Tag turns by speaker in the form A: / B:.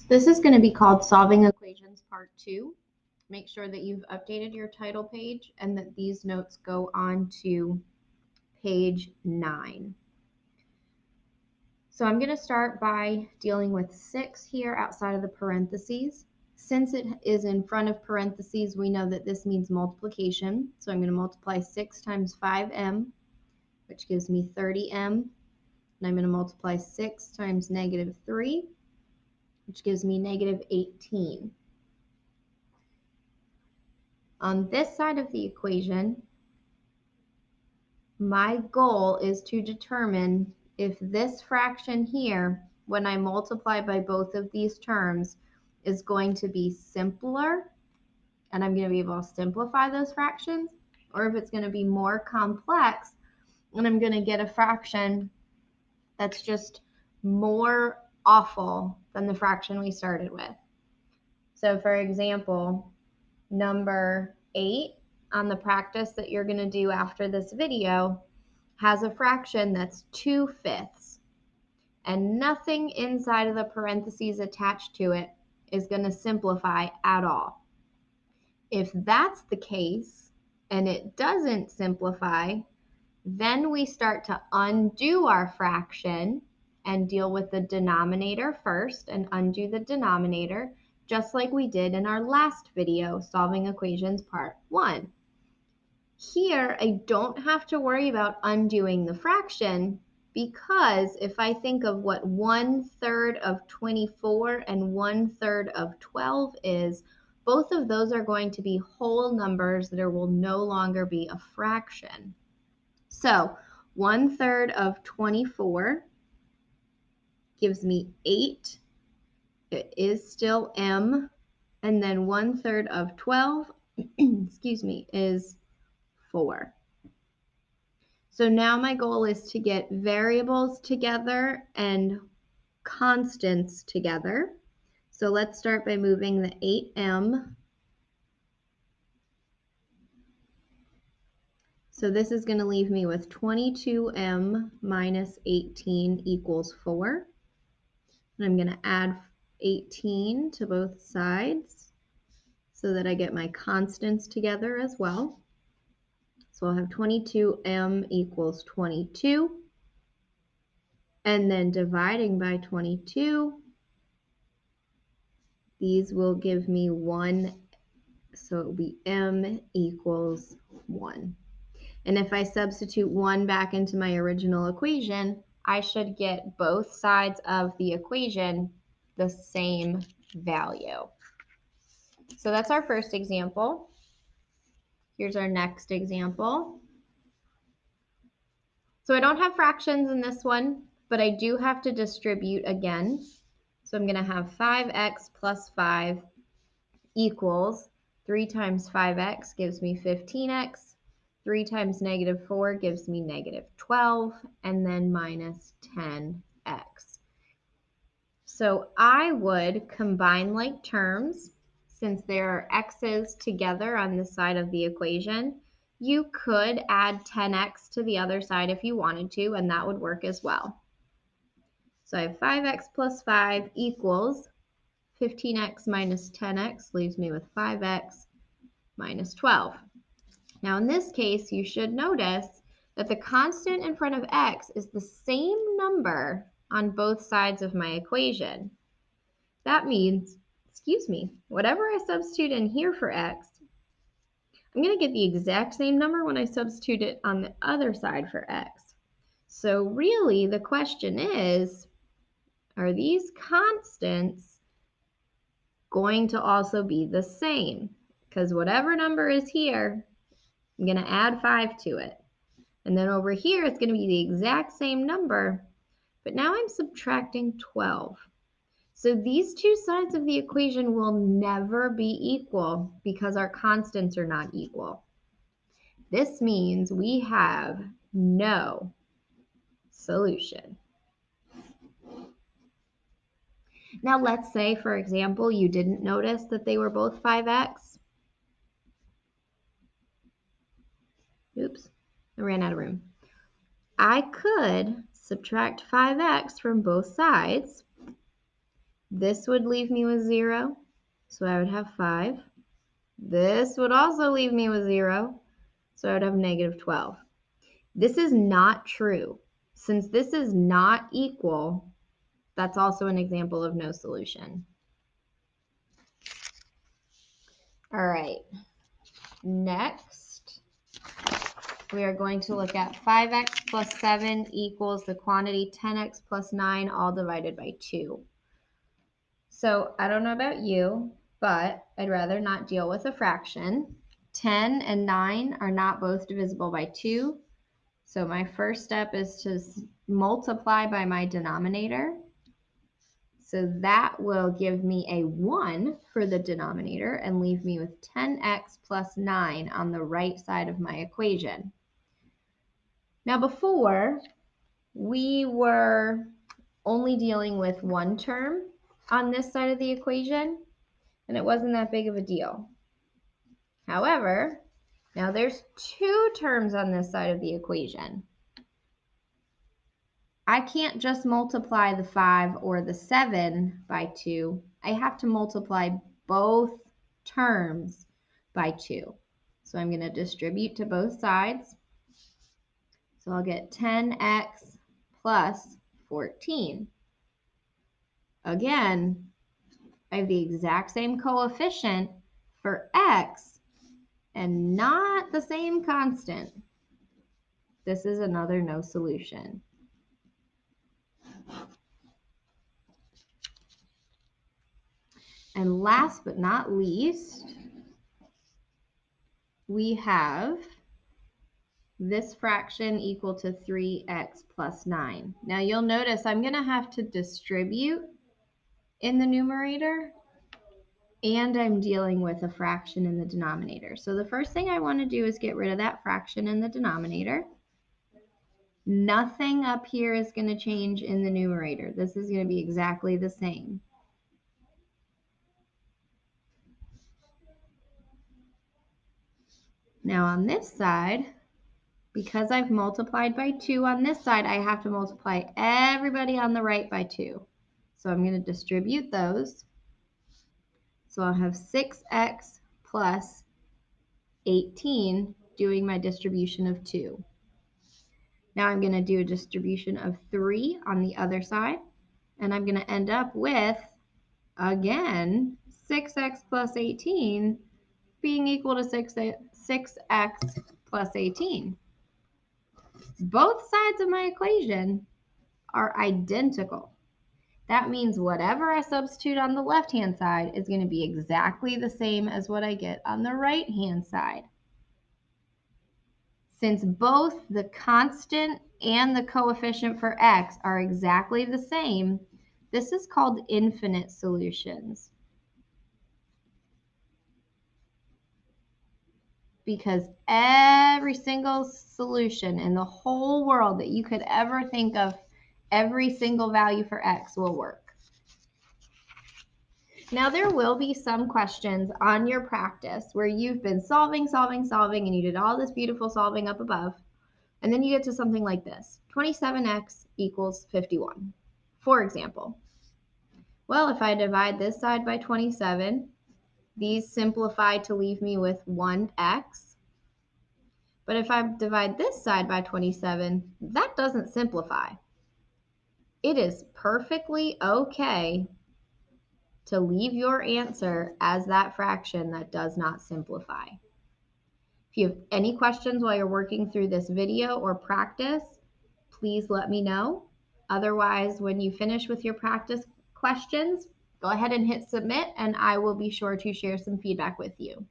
A: This is going to be called Solving Equations Part 2. Make sure that you've updated your title page and that these notes go on to page 9. So I'm going to start by dealing with 6 here outside of the parentheses. Since it is in front of parentheses, we know that this means multiplication. So I'm going to multiply 6 times 5m, which gives me 30m. And I'm going to multiply 6 times negative 3, which gives me negative 18. On this side of the equation, my goal is to determine if this fraction here, when I multiply by both of these terms, is going to be simpler, and I'm going to be able to simplify those fractions, or if it's going to be more complex, and I'm going to get a fraction that's just more awful than the fraction we started with. So for example, number 8 on the practice that you're going to do after this video has a fraction that's 2/5, and nothing inside of the parentheses attached to it is going to simplify at all. If that's the case and it doesn't simplify, then we start to undo our fraction and deal with the denominator first and undo the denominator, just like we did in our last video, Solving Equations Part 1. Here, I don't have to worry about undoing the fraction, because if I think of what 1/3 of 24 and 1/3 of 12 is, both of those are going to be whole numbers. There will no longer be a fraction. So 1/3 of 24 gives me 8. It is still m. And then 1/3 of 12, excuse me, is 4. So now my goal is to get variables together and constants together. So let's start by moving the 8m. So this is going to leave me with 22m minus 18 equals 4. And I'm going to add 18 to both sides so that I get my constants together as well. So I'll have 22m equals 22. And then dividing by 22, these will give me 1, so it will be m equals 1. And if I substitute 1 back into my original equation, I should get both sides of the equation the same value. So that's our first example. Here's our next example. So I don't have fractions in this one, but I do have to distribute again. So I'm going to have 5x plus 5 equals 3 times 5x gives me 15x. 3 times negative 4 gives me negative 12, and then minus 10x. So I would combine like terms. Since there are x's together on this side of the equation, you could add 10x to the other side if you wanted to, and that would work as well. So I have 5x plus 5 equals 15x minus 10x leaves me with 5x minus 12. Now in this case, you should notice that the constant in front of x is the same number on both sides of my equation. That means, whatever I substitute in here for x, I'm going to get the exact same number when I substitute it on the other side for x. So really the question is, are these constants going to also be the same? Because whatever number is here, I'm going to add 5 to it. And then over here, it's going to be the exact same number, but now I'm subtracting 12. So these two sides of the equation will never be equal because our constants are not equal. This means we have no solution. Now let's say, for example, you didn't notice that they were both 5x. Oops, I ran out of room. I could subtract 5x from both sides. This would leave me with 0, so I would have 5. This would also leave me with 0, so I would have negative 12. This is not true. Since this is not equal, that's also an example of no solution. All right, next we are going to look at 5x plus 7 equals the quantity 10x plus 9 all divided by 2. So I don't know about you, but I'd rather not deal with a fraction. 10 and 9 are not both divisible by 2. So my first step is to multiply by my denominator. So that will give me a 1 for the denominator and leave me with 10x plus 9 on the right side of my equation. Now before, we were only dealing with one term on this side of the equation, and it wasn't that big of a deal. However, now there's two terms on this side of the equation. I can't just multiply the 5 or the 7 by 2. I have to multiply both terms by 2. So I'm going to distribute to both sides. So I'll get 10x plus 14. Again, I have the exact same coefficient for x and not the same constant. This is another no solution. And last but not least, we have this fraction equal to 3x plus 9. Now you'll notice I'm going to have to distribute in the numerator, and I'm dealing with a fraction in the denominator. So the first thing I want to do is get rid of that fraction in the denominator. Nothing up here is going to change in the numerator. This is going to be exactly the same. Now on this side, because I've multiplied by 2 on this side, I have to multiply everybody on the right by 2. So I'm going to distribute those. So I'll have 6x plus 18 doing my distribution of 2. Now I'm going to do a distribution of 3 on the other side, and I'm going to end up with, again, 6x plus 18 being equal to 6x plus 18. Both sides of my equation are identical. That means whatever I substitute on the left-hand side is going to be exactly the same as what I get on the right-hand side. Since both the constant and the coefficient for x are exactly the same, this is called infinite solutions. Because every single solution in the whole world that you could ever think of, every single value for x will work. Now there will be some questions on your practice where you've been solving, and you did all this beautiful solving up above, and then you get to something like this, 27x equals 51, for example. Well, if I divide this side by 27, these simplify to leave me with 1x. But if I divide this side by 27, that doesn't simplify. It is perfectly okay to leave your answer as that fraction that does not simplify. If you have any questions while you're working through this video or practice, please let me know. Otherwise, when you finish with your practice questions, go ahead and hit submit, and I will be sure to share some feedback with you.